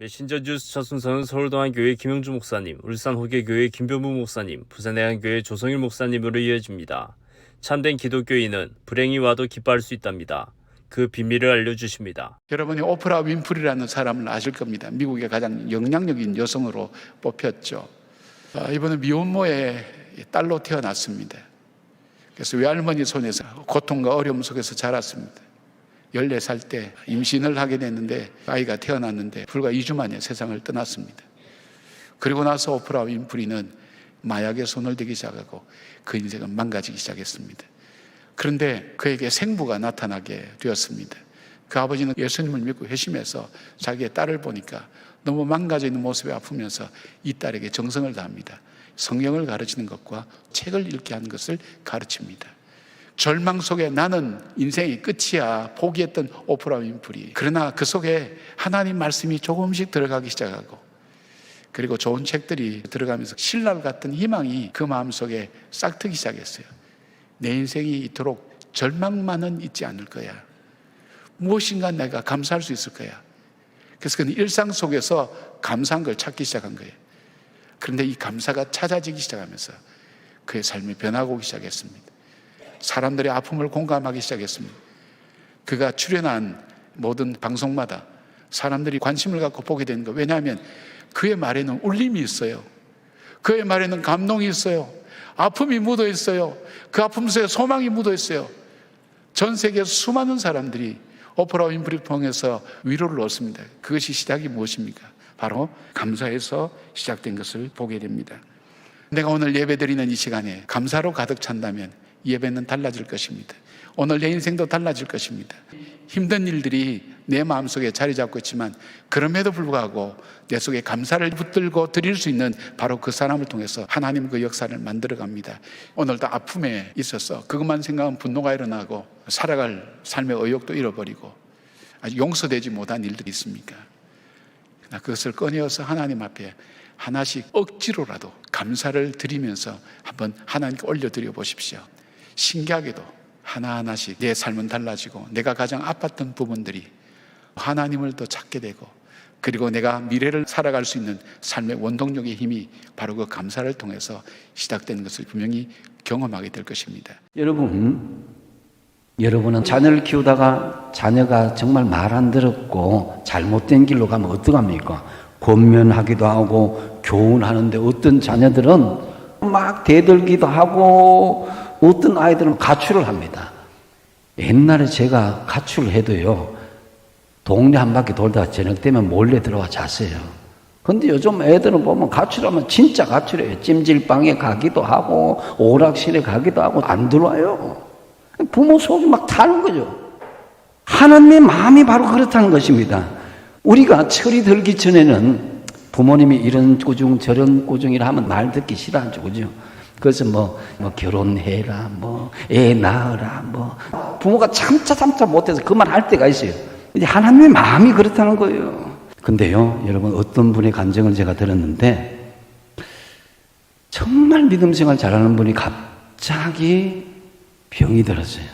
메신저 뉴스 첫 순서는 서울동안교회 김영주 목사님, 울산호계교회 김병무 목사님, 부산해안교회 조성일 목사님으로 이어집니다. 참된 기독교인은 불행이 와도 기뻐할 수 있답니다. 그 비밀을 알려주십니다. 여러분이 오프라 윈프리라는 사람을 아실 겁니다. 미국의 가장 영향력인 여성으로 뽑혔죠. 이번에 미혼모의 딸로 태어났습니다. 그래서 외할머니 손에서 고통과 어려움 속에서 자랐습니다. 14살 때 임신을 하게 됐는데 아이가 태어났는데 불과 2주 만에 세상을 떠났습니다. 그리고 나서 오프라 윈프리는 마약에 손을 대기 시작하고 그 인생은 망가지기 시작했습니다. 그런데 그에게 생부가 나타나게 되었습니다. 그 아버지는 예수님을 믿고 회심해서 자기의 딸을 보니까 너무 망가져 있는 모습에 아프면서 이 딸에게 정성을 다합니다. 성경을 가르치는 것과 책을 읽게 하는 것을 가르칩니다. 절망 속에 나는 인생이 끝이야 포기했던 오프라 윈프리. 그러나 그 속에 하나님 말씀이 조금씩 들어가기 시작하고 그리고 좋은 책들이 들어가면서 신랄 같은 희망이 그 마음속에 싹트기 시작했어요. 내 인생이 이토록 절망만은 있지 않을 거야. 무엇인가 내가 감사할 수 있을 거야. 그래서 그는 일상 속에서 감사한 걸 찾기 시작한 거예요. 그런데 이 감사가 찾아지기 시작하면서 그의 삶이 변하고 시작했습니다. 사람들의 아픔을 공감하기 시작했습니다. 그가 출연한 모든 방송마다 사람들이 관심을 갖고 보게 되는 거. 왜냐하면 그의 말에는 울림이 있어요. 그의 말에는 감동이 있어요. 아픔이 묻어 있어요. 그 아픔 속에 소망이 묻어 있어요. 전 세계 수많은 사람들이 오프라 윈프리 통해서 위로를 얻습니다. 그것이 시작이 무엇입니까? 바로 감사에서 시작된 것을 보게 됩니다. 내가 오늘 예배드리는 이 시간에 감사로 가득 찬다면 예배는 달라질 것입니다. 오늘 내 인생도 달라질 것입니다. 힘든 일들이 내 마음속에 자리 잡고 있지만 그럼에도 불구하고 내 속에 감사를 붙들고 드릴 수 있는 바로 그 사람을 통해서 하나님 그 역사를 만들어갑니다. 오늘도 아픔에 있어서 그것만 생각하면 분노가 일어나고 살아갈 삶의 의욕도 잃어버리고 아직 용서되지 못한 일들이 있습니까? 그러나 그것을 꺼내어서 하나님 앞에 하나씩 억지로라도 감사를 드리면서 한번 하나님께 올려드려 보십시오. 신기하게도 하나하나씩 내 삶은 달라지고 내가 가장 아팠던 부분들이 하나님을 더 찾게 되고 그리고 내가 미래를 살아갈 수 있는 삶의 원동력의 힘이 바로 그 감사를 통해서 시작되는 것을 분명히 경험하게 될 것입니다. 여러분은 자녀를 키우다가 자녀가 정말 말 안 들었고 잘못된 길로 가면 어떡합니까? 권면하기도 하고 교훈하는데 어떤 자녀들은 막 대들기도 하고 어떤 아이들은 가출을 합니다. 옛날에 제가 가출을 해도요, 동네 한 바퀴 돌다가 저녁 되면 몰래 들어와 잤어요. 근데 요즘 애들은 보면 가출하면 진짜 가출해요. 찜질방에 가기도 하고 오락실에 가기도 하고 안 들어와요. 부모 속이 막 타는 거죠. 하나님의 마음이 바로 그렇다는 것입니다. 우리가 철이 들기 전에는 부모님이 이런 꾸중 저런 꾸중이라 하면 말 듣기 싫어하죠. 그죠? 그래서 뭐 결혼해라, 애 낳으라, 부모가 참자 못해서 그 말 할 때가 있어요. 이제 하나님의 마음이 그렇다는 거예요. 근데요, 여러분, 어떤 분의 간증을 제가 들었는데, 정말 믿음 생활 잘하는 분이 갑자기 병이 들었어요.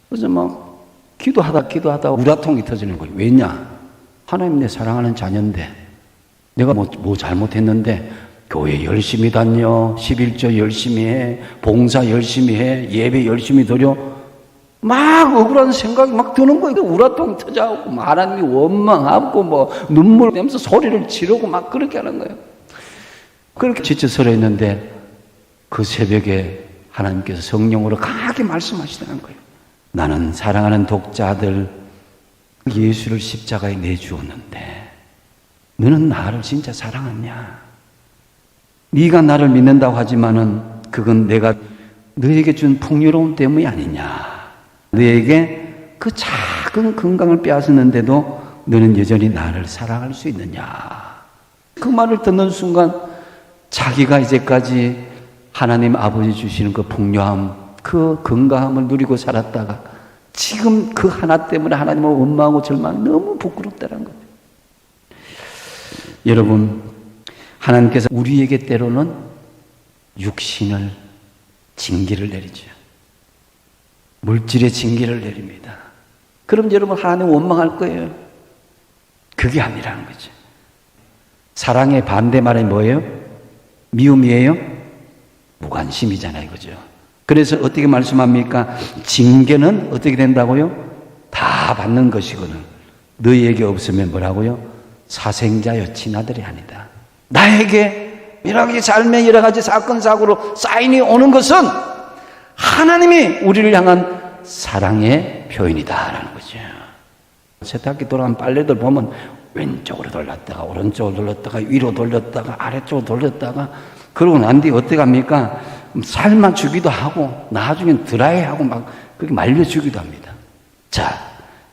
그래서 기도하다 우라통이 터지는 거예요. 왜냐? 하나님 내 사랑하는 자녀인데, 내가 뭐 잘못했는데, 교회 열심히 다녀, 11조 열심히 해, 봉사 열심히 해, 예배 열심히 드려. 막 억울한 생각이 막 드는 거예요. 우라통 터져갖고, 하나님이 원망하고, 눈물 내면서 소리를 지르고 막 그렇게 하는 거예요. 그렇게 지쳐서려 했는데, 그 새벽에 하나님께서 성령으로 강하게 말씀하시다는 거예요. 나는 사랑하는 독자들, 예수를 십자가에 내주었는데, 너는 나를 진짜 사랑하냐? 네가 나를 믿는다고 하지만은 그건 내가 너에게 준 풍요로움 때문이 아니냐. 너에게 그 작은 건강을 빼앗았는데도 너는 여전히 나를 사랑할 수 있느냐. 그 말을 듣는 순간 자기가 이제까지 하나님 아버지 주시는 그 풍요함, 그 건강함을 누리고 살았다가 지금 그 하나 때문에 하나님을 원망하고 절망 너무 부끄럽다는 거예요. 여러분, 하나님께서 우리에게 때로는 육신을 징계를 내리죠. 물질의 징계를 내립니다. 그럼 여러분 하나님 원망할 거예요. 그게 아니라는 거죠. 사랑의 반대말이 뭐예요? 미움이에요? 무관심이잖아요. 그죠? 그래서 어떻게 말씀합니까? 징계는 어떻게 된다고요? 다 받는 것이거든. 너희에게 없으면 뭐라고요? 사생자여 친아들이 아니다. 나에게 여러 삶의 여러 가지 사건 사고로 사인이 오는 것은 하나님이 우리를 향한 사랑의 표현이다라는 거죠. 세탁기 돌아간 빨래들 보면 왼쪽으로 돌렸다가 오른쪽으로 돌렸다가 위로 돌렸다가 아래쪽으로 돌렸다가 그러고 난 뒤에 어떻게 합니까? 삶아주기도 하고 나중엔 드라이하고 막 그렇게 말려주기도 합니다. 자,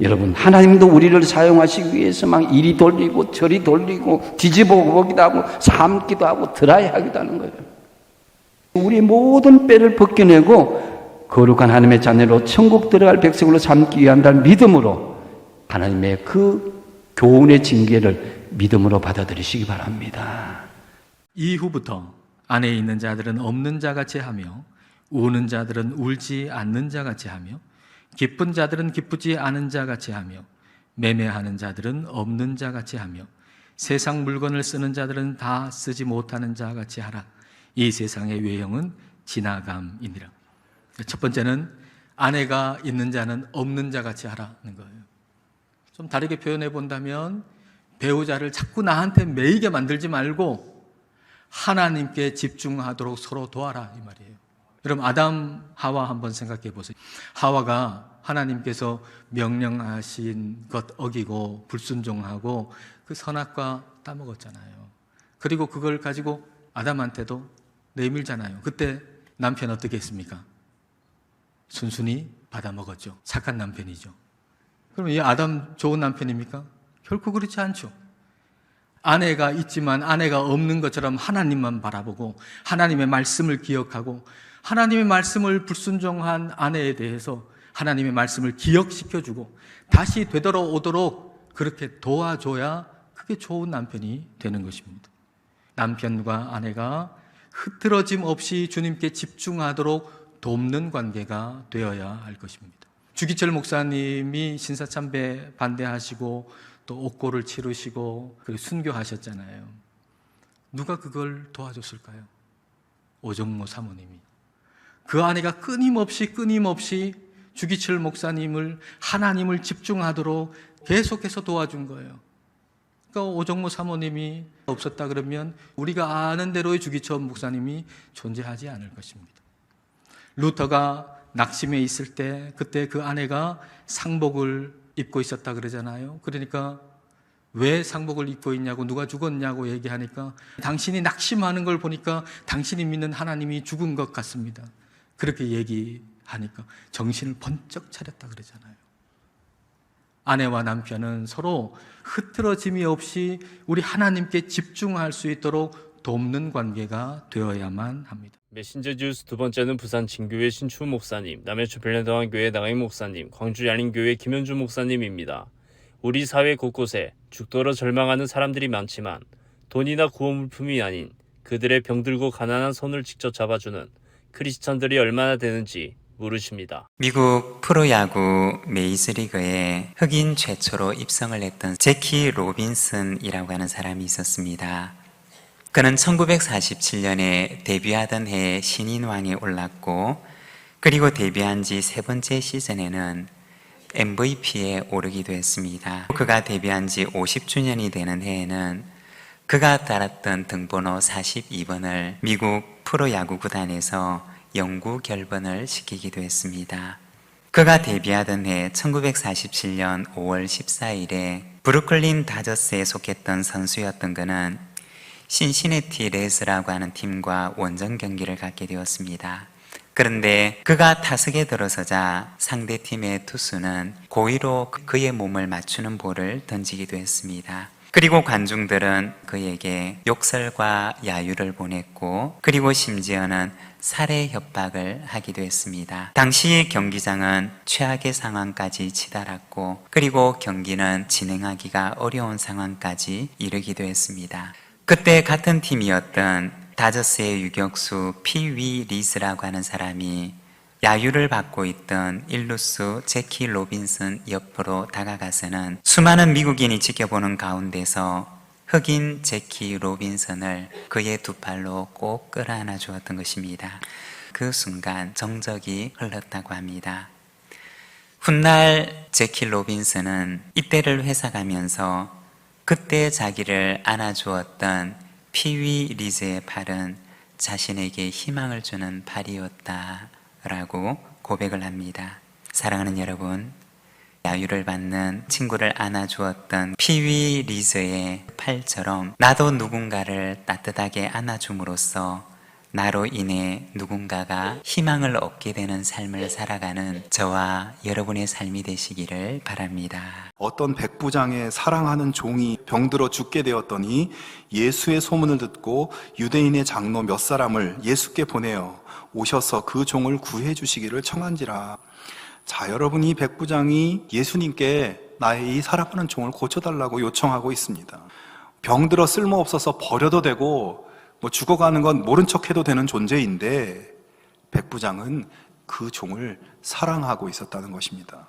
여러분, 하나님도 우리를 사용하시기 위해서 막 이리 돌리고 저리 돌리고 뒤집어 보기도 하고 삶기도 하고 드라이하기도 하는 거예요. 우리의 모든 뼈를 벗겨내고 거룩한 하나님의 자녀로 천국 들어갈 백성으로 삼기 위한다는 믿음으로 하나님의 그 교훈의 징계를 믿음으로 받아들이시기 바랍니다. 이후부터 안에 있는 자들은 없는 자같이 하며 우는 자들은 울지 않는 자같이 하며 기쁜 자들은 기쁘지 않은 자같이 하며 매매하는 자들은 없는 자같이 하며 세상 물건을 쓰는 자들은 다 쓰지 못하는 자같이 하라. 이 세상의 외형은 지나감이니라. 첫 번째는 아내가 있는 자는 없는 자같이 하라는 거예요. 좀 다르게 표현해 본다면 배우자를 자꾸 나한테 매이게 만들지 말고 하나님께 집중하도록 서로 도와라 이 말이에요. 여러분 아담 하와 한번 생각해 보세요. 하와가 하나님께서 명령하신 것 어기고 불순종하고 그 선악과 따먹었잖아요. 그리고 그걸 가지고 아담한테도 내밀잖아요. 그때 남편 어떻게 했습니까? 순순히 받아먹었죠. 착한 남편이죠. 그럼 이 아담 좋은 남편입니까? 결코 그렇지 않죠. 아내가 있지만 아내가 없는 것처럼 하나님만 바라보고 하나님의 말씀을 기억하고 하나님의 말씀을 불순종한 아내에 대해서 하나님의 말씀을 기억시켜주고 다시 되돌아오도록 그렇게 도와줘야 그게 좋은 남편이 되는 것입니다. 남편과 아내가 흐트러짐 없이 주님께 집중하도록 돕는 관계가 되어야 할 것입니다. 주기철 목사님이 신사참배 반대하시고 또 옥고를 치르시고 그리고 순교하셨잖아요. 누가 그걸 도와줬을까요? 오정모 사모님이. 그 아내가 끊임없이 주기철 목사님을 하나님을 집중하도록 계속해서 도와준 거예요. 그러니까 오정모 사모님이 없었다 그러면 우리가 아는 대로의 주기철 목사님이 존재하지 않을 것입니다. 루터가 낙심해 있을 때 그때 그 아내가 상복을 입고 있었다 그러잖아요. 그러니까 왜 상복을 입고 있냐고 누가 죽었냐고 얘기하니까 당신이 낙심하는 걸 보니까 당신이 믿는 하나님이 죽은 것 같습니다. 그렇게 얘기하니까 정신을 번쩍 차렸다 그러잖아요. 아내와 남편은 서로 흐트러짐이 없이 우리 하나님께 집중할 수 있도록 돕는 관계가 되어야만 합니다. 메신저 뉴스 두 번째는 부산 진교회 신추 목사님, 남해주 벨렌더왕교회 나가임 목사님, 광주 양림교회 김현주 목사님입니다. 우리 사회 곳곳에 죽도록 절망하는 사람들이 많지만 돈이나 구호물품이 아닌 그들의 병들고 가난한 손을 직접 잡아주는 크리스천들이 얼마나 되는지 모르십니다. 미국 프로야구 메이저리그에 흑인 최초로 입성을 했던 제키 로빈슨이라고 하는 사람이 있었습니다. 그는 1947년에 데뷔하던 해에 신인왕에 올랐고 그리고 데뷔한 지 세 번째 시즌에는 MVP에 오르기도 했습니다. 그가 데뷔한 지 50주년이 되는 해에는 그가 달았던 등번호 42번을 미국 프로야구 구단에서 영구 결번을 시키기도 했습니다. 그가 데뷔하던 해 1947년 5월 14일에 브루클린 다저스에 속했던 선수였던 그는 신시내티 레즈라고 하는 팀과 원정 경기를 갖게 되었습니다. 그런데 그가 타석에 들어서자 상대팀의 투수는 고의로 그의 몸을 맞추는 볼을 던지기도 했습니다. 그리고 관중들은 그에게 욕설과 야유를 보냈고 그리고 심지어는 살해 협박을 하기도 했습니다. 당시 경기장은 최악의 상황까지 치달았고 그리고 경기는 진행하기가 어려운 상황까지 이르기도 했습니다. 그때 같은 팀이었던 다저스의 유격수 피위 리스라고 하는 사람이 야유를 받고 있던 일루수 제키 로빈슨 옆으로 다가가서는 수많은 미국인이 지켜보는 가운데서 흑인 제키 로빈슨을 그의 두 팔로 꼭 끌어안아 주었던 것입니다. 그 순간 정적이 흘렀다고 합니다. 훗날 제키 로빈슨은 이때를 회상하면서 그때 자기를 안아주었던 피위 리즈의 팔은 자신에게 희망을 주는 팔이었다라고 고백을 합니다. 사랑하는 여러분, 야유를 받는 친구를 안아주었던 피위 리즈의 팔처럼 나도 누군가를 따뜻하게 안아줌으로써 나로 인해 누군가가 희망을 얻게 되는 삶을 살아가는 저와 여러분의 삶이 되시기를 바랍니다. 어떤 백부장의 사랑하는 종이 병들어 죽게 되었더니 예수의 소문을 듣고 유대인의 장로 몇 사람을 예수께 보내어 오셔서 그 종을 구해 주시기를 청한지라. 자, 여러분, 이 백부장이 예수님께 나의 이 사랑하는 종을 고쳐달라고 요청하고 있습니다. 병들어 쓸모없어서 버려도 되고 죽어가는 건 모른 척해도 되는 존재인데 백부장은 그 종을 사랑하고 있었다는 것입니다.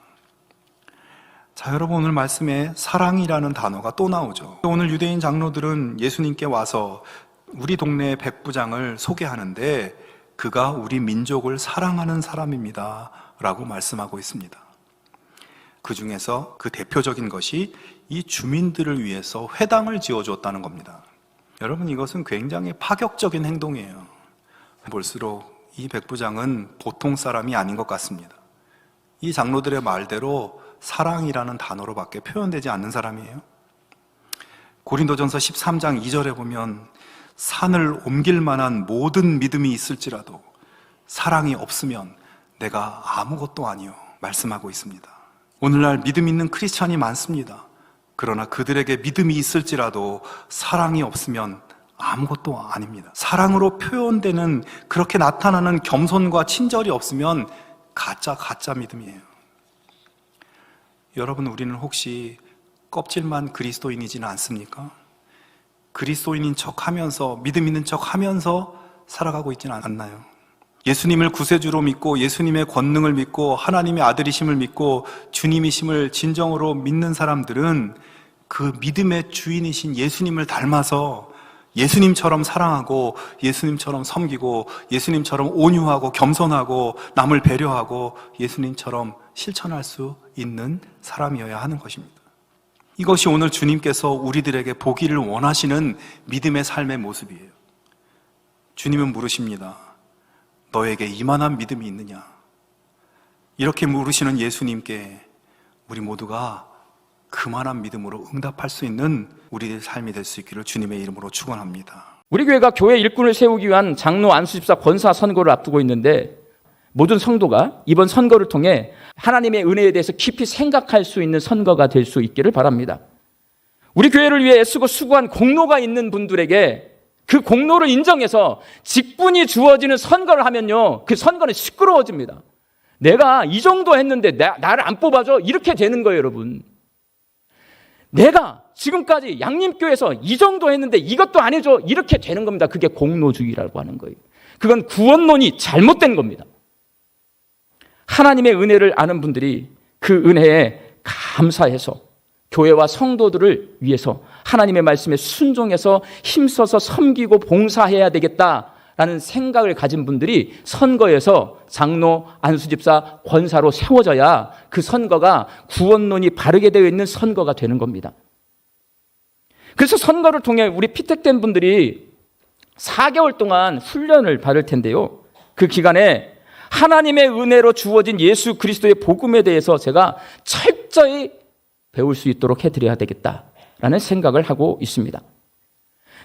자, 여러분, 오늘 말씀에 사랑이라는 단어가 또 나오죠. 오늘 유대인 장로들은 예수님께 와서 우리 동네 백부장을 소개하는데 그가 우리 민족을 사랑하는 사람입니다 라고 말씀하고 있습니다. 그 중에서 그 대표적인 것이 이 주민들을 위해서 회당을 지어주었다는 겁니다. 여러분, 이것은 굉장히 파격적인 행동이에요. 볼수록 이 백부장은 보통 사람이 아닌 것 같습니다. 이 장로들의 말대로 사랑이라는 단어로밖에 표현되지 않는 사람이에요. 고린도전서 13장 2절에 보면 산을 옮길 만한 모든 믿음이 있을지라도 사랑이 없으면 내가 아무것도 아니요 말씀하고 있습니다. 오늘날 믿음 있는 크리스찬이 많습니다. 그러나 그들에게 믿음이 있을지라도 사랑이 없으면 아무것도 아닙니다. 사랑으로 표현되는, 그렇게 나타나는 겸손과 친절이 없으면 가짜 믿음이에요. 여러분, 우리는 혹시 껍질만 그리스도인이지는 않습니까? 그리스도인인 척하면서, 믿음 있는 척하면서 살아가고 있지는 않나요? 예수님을 구세주로 믿고 예수님의 권능을 믿고 하나님의 아들이심을 믿고 주님이심을 진정으로 믿는 사람들은 그 믿음의 주인이신 예수님을 닮아서 예수님처럼 사랑하고 예수님처럼 섬기고 예수님처럼 온유하고 겸손하고 남을 배려하고 예수님처럼 실천할 수 있는 사람이어야 하는 것입니다. 이것이 오늘 주님께서 우리들에게 보기를 원하시는 믿음의 삶의 모습이에요. 주님은 물으십니다. 너에게 이만한 믿음이 있느냐? 이렇게 물으시는 예수님께 우리 모두가 그만한 믿음으로 응답할 수 있는 우리의 삶이 될 수 있기를 주님의 이름으로 축원합니다. 우리 교회가 교회 일꾼을 세우기 위한 장로 안수집사 권사 선거를 앞두고 있는데 모든 성도가 이번 선거를 통해 하나님의 은혜에 대해서 깊이 생각할 수 있는 선거가 될 수 있기를 바랍니다. 우리 교회를 위해 애쓰고 수고한 공로가 있는 분들에게 그 공로를 인정해서 직분이 주어지는 선거를 하면요, 그 선거는 시끄러워집니다. 내가 이 정도 했는데 나를 안 뽑아줘? 이렇게 되는 거예요, 여러분. 내가 지금까지 양림교회에서 이 정도 했는데 이것도 안 해줘? 이렇게 되는 겁니다. 그게 공로주의라고 하는 거예요. 그건 구원론이 잘못된 겁니다. 하나님의 은혜를 아는 분들이 그 은혜에 감사해서 교회와 성도들을 위해서 하나님의 말씀에 순종해서 힘써서 섬기고 봉사해야 되겠다라는 생각을 가진 분들이 선거에서 장로, 안수집사, 권사로 세워져야 그 선거가 구원론이 바르게 되어 있는 선거가 되는 겁니다. 그래서 선거를 통해 우리 피택된 분들이 4개월 동안 훈련을 받을 텐데요. 그 기간에 하나님의 은혜로 주어진 예수 그리스도의 복음에 대해서 제가 철저히 배울 수 있도록 해드려야 되겠다라는 생각을 하고 있습니다.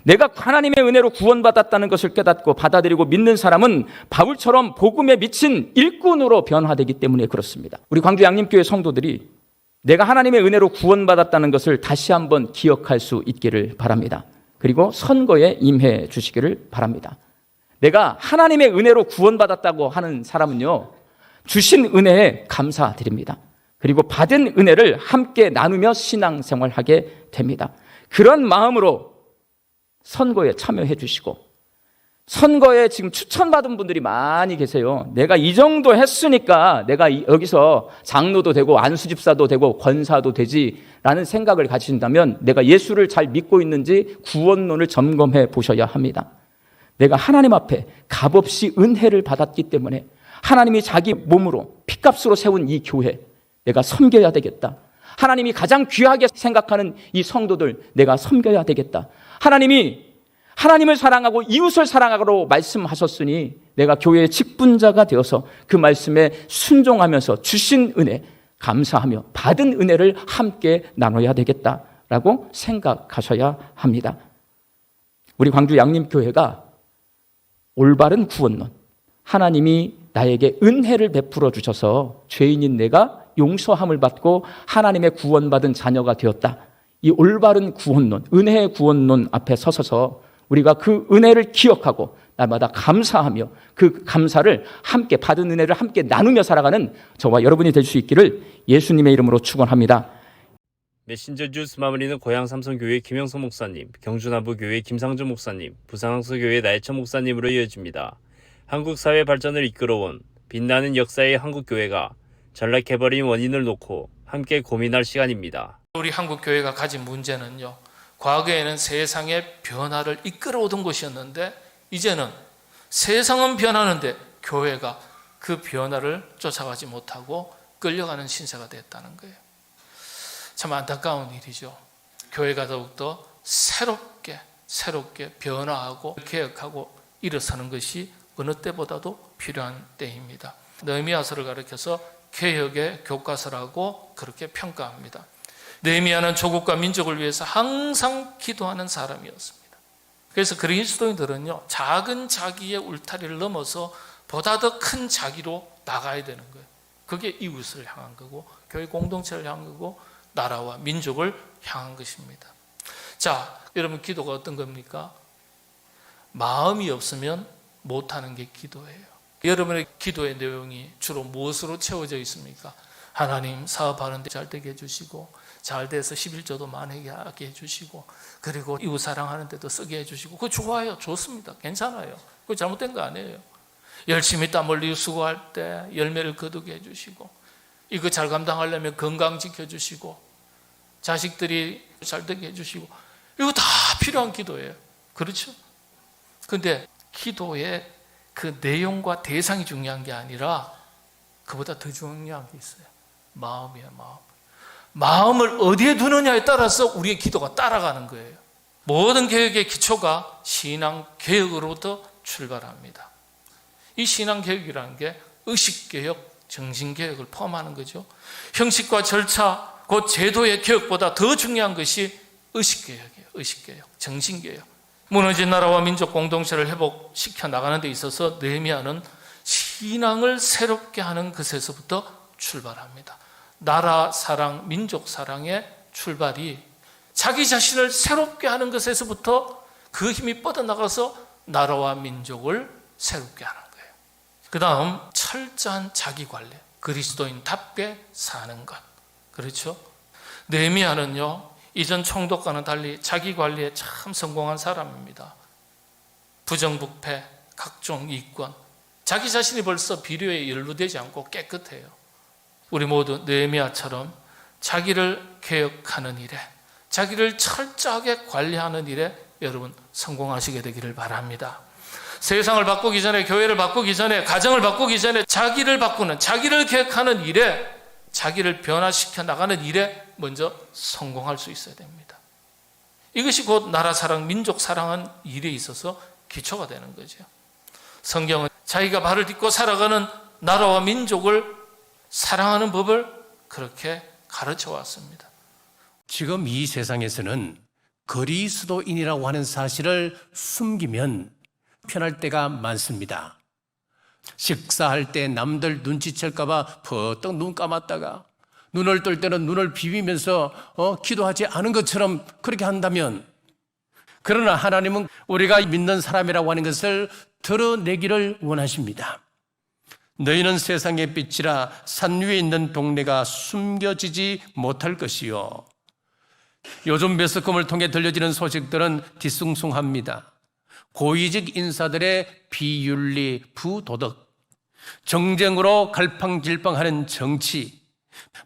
내가 하나님의 은혜로 구원받았다는 것을 깨닫고 받아들이고 믿는 사람은 바울처럼 복음에 미친 일꾼으로 변화되기 때문에 그렇습니다. 우리 광주 양림교회 성도들이 내가 하나님의 은혜로 구원받았다는 것을 다시 한번 기억할 수 있기를 바랍니다. 그리고 선거에 임해 주시기를 바랍니다. 내가 하나님의 은혜로 구원받았다고 하는 사람은요, 주신 은혜에 감사드립니다. 그리고 받은 은혜를 함께 나누며 신앙생활하게 됩니다. 그런 마음으로 선거에 참여해 주시고 선거에 지금 추천받은 분들이 많이 계세요. 내가 이 정도 했으니까 내가 여기서 장로도 되고 안수집사도 되고 권사도 되지라는 생각을 가지신다면 내가 예수를 잘 믿고 있는지 구원론을 점검해 보셔야 합니다. 내가 하나님 앞에 값없이 은혜를 받았기 때문에 하나님이 자기 몸으로 피값으로 세운 이 교회 내가 섬겨야 되겠다. 하나님이 가장 귀하게 생각하는 이 성도들 내가 섬겨야 되겠다. 하나님을 사랑하고 이웃을 사랑하라고 말씀하셨으니 내가 교회의 직분자가 되어서 그 말씀에 순종하면서 주신 은혜 감사하며 받은 은혜를 함께 나눠야 되겠다라고 생각하셔야 합니다. 우리 광주 양림교회가 올바른 구원론, 하나님이 나에게 은혜를 베풀어 주셔서 죄인인 내가 용서함을 받고 하나님의 구원받은 자녀가 되었다. 이 올바른 구원론, 은혜의 구원론 앞에 서서서 우리가 그 은혜를 기억하고 날마다 감사하며 그 감사를 함께 받은 은혜를 함께 나누며 살아가는 저와 여러분이 될 수 있기를 예수님의 이름으로 축원합니다. 메신저 주스 마무리는 고양 삼성교회 김영선 목사님, 경주남부교회 김상준 목사님, 부산항서교회 나혜천 목사님으로 이어집니다. 한국 사회 발전을 이끌어온 빛나는 역사의 한국교회가 전락해버린 원인을 놓고 함께 고민할 시간입니다. 우리 한국교회가 가진 문제는요, 과거에는 세상의 변화를 이끌어오던 것이었는데 이제는 세상은 변하는데 교회가 그 변화를 쫓아가지 못하고 끌려가는 신세가 됐다는 거예요. 참 안타까운 일이죠. 교회가 더욱더 새롭게 변화하고 개혁하고 일어서는 것이 어느 때보다도 필요한 때입니다. 느헤미야서를 가리켜서 개혁의 교과서라고 그렇게 평가합니다. 느헤미야는 조국과 민족을 위해서 항상 기도하는 사람이었습니다. 그래서 그리스도인들은요, 작은 자기의 울타리를 넘어서 보다 더 큰 자기로 나가야 되는 거예요. 그게 이웃을 향한 거고 교회 공동체를 향한 거고 나라와 민족을 향한 것입니다. 자, 여러분 기도가 어떤 겁니까? 마음이 없으면 못하는 게 기도예요. 여러분의 기도의 내용이 주로 무엇으로 채워져 있습니까? 하나님 사업하는데 잘 되게 해주시고 잘 돼서 11조도 많이 하게 해주시고 그리고 이웃 사랑하는 데도 쓰게 해주시고 그거 좋아요. 좋습니다. 괜찮아요. 그거 잘못된 거 아니에요. 열심히 땀 흘리고 수고할 때 열매를 거두게 해주시고 이거 잘 감당하려면 건강 지켜주시고 자식들이 잘 되게 해주시고 이거 다 필요한 기도예요. 그렇죠? 근데 기도의 그 내용과 대상이 중요한 게 아니라 그보다 더 중요한 게 있어요. 마음이에요. 마음을 어디에 두느냐에 따라서 우리의 기도가 따라가는 거예요. 모든 개혁의 기초가 신앙 개혁으로부터 출발합니다. 이 신앙 개혁이라는 게 의식개혁, 정신개혁을 포함하는 거죠. 형식과 절차, 곧 제도의 개혁보다 더 중요한 것이 의식개혁이에요. 의식개혁, 정신개혁. 무너진 나라와 민족 공동체를 회복시켜 나가는 데 있어서 느헤미야는 신앙을 새롭게 하는 것에서부터 출발합니다. 나라 사랑, 민족 사랑의 출발이 자기 자신을 새롭게 하는 것에서부터 그 힘이 뻗어나가서 나라와 민족을 새롭게 하는 거예요. 그 다음 철저한 자기관리, 그리스도인답게 사는 것. 그렇죠? 느헤미야는요, 이전 총독과는 달리 자기관리에 참 성공한 사람입니다. 부정부패, 각종 이권, 자기 자신이 벌써 비료에 연루되지 않고 깨끗해요. 우리 모두 느헤미야처럼 자기를 개혁하는 일에, 자기를 철저하게 관리하는 일에 여러분 성공하시게 되기를 바랍니다. 세상을 바꾸기 전에, 교회를 바꾸기 전에, 가정을 바꾸기 전에 자기를 바꾸는, 자기를 개혁하는 일에, 자기를 변화시켜 나가는 일에 먼저 성공할 수 있어야 됩니다. 이것이 곧 나라 사랑, 민족 사랑하는 일에 있어서 기초가 되는 거죠. 성경은 자기가 발을 딛고 살아가는 나라와 민족을 사랑하는 법을 그렇게 가르쳐 왔습니다. 지금 이 세상에서는 그리스도인이라고 하는 사실을 숨기면 편할 때가 많습니다. 식사할 때 남들 눈치챌까 봐 퍼뜩 눈 감았다가 눈을 뜰 때는 눈을 비비면서 기도하지 않은 것처럼 그렇게 한다면, 그러나 하나님은 우리가 믿는 사람이라고 하는 것을 드러내기를 원하십니다. 너희는 세상의 빛이라 산 위에 있는 동네가 숨겨지지 못할 것이요. 요즘 매스컴을 통해 들려지는 소식들은 뒤숭숭합니다. 고위직 인사들의 비윤리, 부도덕, 정쟁으로 갈팡질팡하는 정치,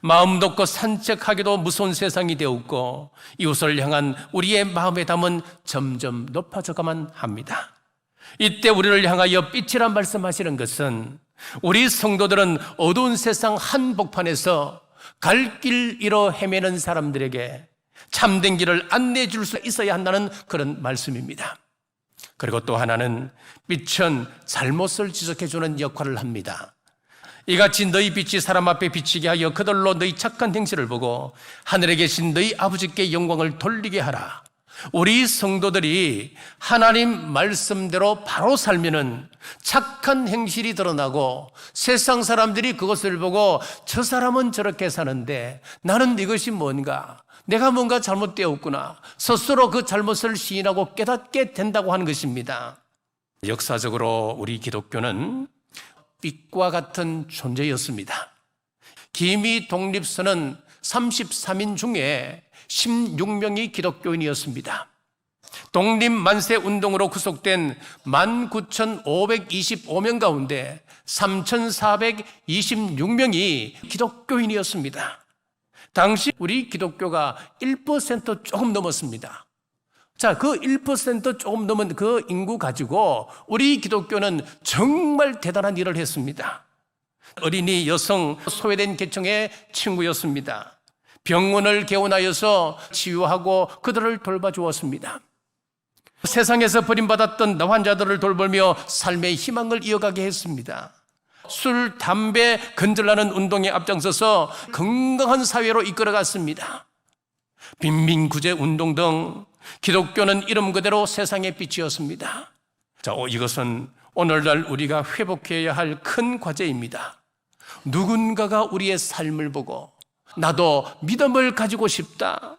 마음 놓고 산책하기도 무서운 세상이 되었고 이웃을 향한 우리의 마음의 담은 점점 높아져가만 합니다. 이때 우리를 향하여 빛이란 말씀하시는 것은 우리 성도들은 어두운 세상 한복판에서 갈 길 잃어 헤매는 사람들에게 참된 길을 안내해 줄 수 있어야 한다는 그런 말씀입니다. 그리고 또 하나는 빛은 잘못을 지적해 주는 역할을 합니다. 이같이 너희 빛이 사람 앞에 비치게 하여 그들로 너희 착한 행실을 보고 하늘에 계신 너희 아버지께 영광을 돌리게 하라. 우리 성도들이 하나님 말씀대로 바로 살면은 착한 행실이 드러나고 세상 사람들이 그것을 보고 저 사람은 저렇게 사는데 나는 이것이 뭔가, 내가 뭔가 잘못되었구나, 스스로 그 잘못을 시인하고 깨닫게 된다고 하는 것입니다. 역사적으로 우리 기독교는 빛과 같은 존재였습니다. 기미 독립선언 33인 중에 16명이 기독교인이었습니다. 독립만세 운동으로 구속된 19,525명 가운데 3,426명이 기독교인이었습니다. 당시 우리 기독교가 1% 조금 넘었습니다. 자, 그 1% 조금 넘은 그 인구 가지고 우리 기독교는 정말 대단한 일을 했습니다. 어린이, 여성, 소외된 계층의 친구였습니다. 병원을 개원하여서 치유하고 그들을 돌봐주었습니다. 세상에서 버림받았던 노환자들을 돌보며 삶의 희망을 이어가게 했습니다. 술, 담배 건절하는 운동에 앞장서서 건강한 사회로 이끌어갔습니다. 빈민구제 운동 등 기독교는 이름 그대로 세상의 빛이었습니다. 자, 이것은 오늘날 우리가 회복해야 할 큰 과제입니다. 누군가가 우리의 삶을 보고 나도 믿음을 가지고 싶다,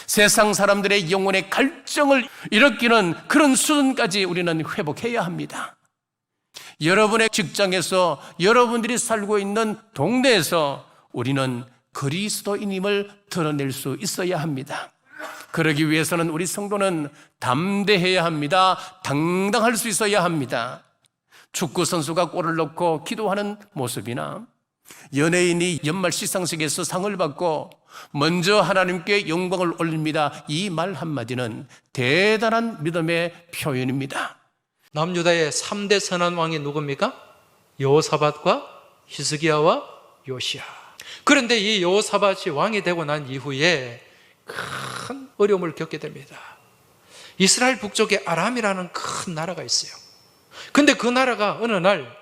세상 사람들의 영혼의 갈증을 일으키는 그런 수준까지 우리는 회복해야 합니다. 여러분의 직장에서, 여러분들이 살고 있는 동네에서 우리는 그리스도인임을 드러낼 수 있어야 합니다. 그러기 위해서는 우리 성도는 담대해야 합니다. 당당할 수 있어야 합니다. 축구 선수가 골을 넣고 기도하는 모습이나 연예인이 연말 시상식에서 상을 받고 먼저 하나님께 영광을 올립니다, 이 말 한마디는 대단한 믿음의 표현입니다. 남유다의 3대 선한 왕이 누굽니까? 여호사밧과 히스기야와 요시야. 그런데 이 여호사밧이 왕이 되고 난 이후에 큰 어려움을 겪게 됩니다. 이스라엘 북쪽에 아람이라는 큰 나라가 있어요. 근데 그 나라가 어느 날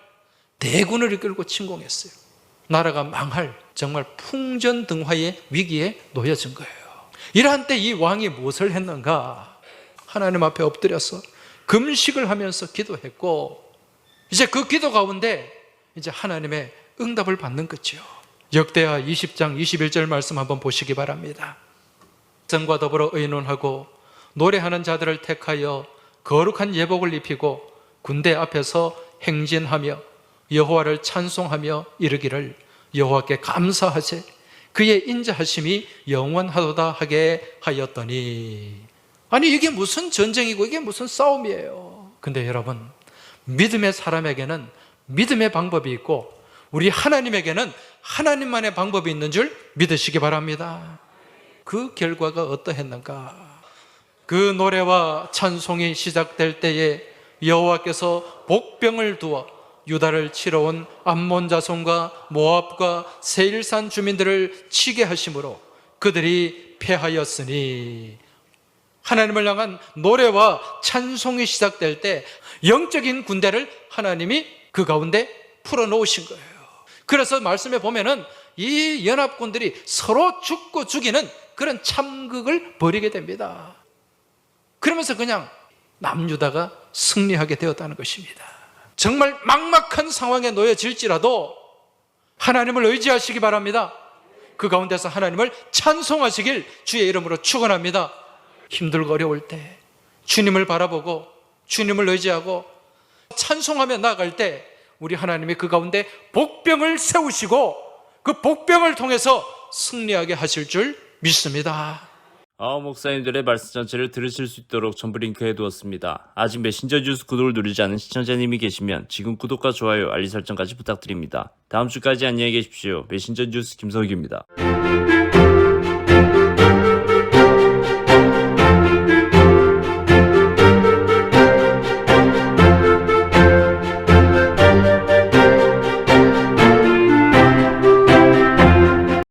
대군을 이끌고 침공했어요. 나라가 망할 정말 풍전등화의 위기에 놓여진 거예요. 이러한 때 이 왕이 무엇을 했는가? 하나님 앞에 엎드려서 금식을 하면서 기도했고, 이제 그 기도 가운데 이제 하나님의 응답을 받는 거죠. 역대하 20장 21절 말씀 한번 보시기 바랍니다. 정과 더불어 의논하고 노래하는 자들을 택하여 거룩한 예복을 입히고 군대 앞에서 행진하며 여호와를 찬송하며 이르기를 여호와께 감사하세, 그의 인자하심이 영원하도다 하게 하였더니. 아니, 이게 무슨 전쟁이고 이게 무슨 싸움이에요. 근데 여러분, 믿음의 사람에게는 믿음의 방법이 있고 우리 하나님에게는 하나님만의 방법이 있는 줄 믿으시기 바랍니다. 그 결과가 어떠했는가? 그 노래와 찬송이 시작될 때에 여호와께서 복병을 두어 유다를 치러 온 암몬 자손과 모압과 세일산 주민들을 치게 하심으로 그들이 패하였으니, 하나님을 향한 노래와 찬송이 시작될 때 영적인 군대를 하나님이 그 가운데 풀어놓으신 거예요. 그래서 말씀에 보면은 이 연합군들이 서로 죽고 죽이는 그런 참극을 벌이게 됩니다. 그러면서 그냥 남유다가 승리하게 되었다는 것입니다. 정말 막막한 상황에 놓여질지라도 하나님을 의지하시기 바랍니다. 그 가운데서 하나님을 찬송하시길 주의 이름으로 축원합니다. 힘들고 어려울 때 주님을 바라보고 주님을 의지하고 찬송하며 나아갈 때 우리 하나님이 그 가운데 복병을 세우시고 그 복병을 통해서 승리하게 하실 줄 믿습니다. 아홉 목사님들의 말씀 전체를 들으실 수 있도록 전부 링크해 두었습니다. 아직 메신저 뉴스 구독을 누르지 않은 시청자님이 계시면 지금 구독과 좋아요, 알림 설정까지 부탁드립니다. 다음 주까지 안녕히 계십시오. 메신저 뉴스 김석규입니다.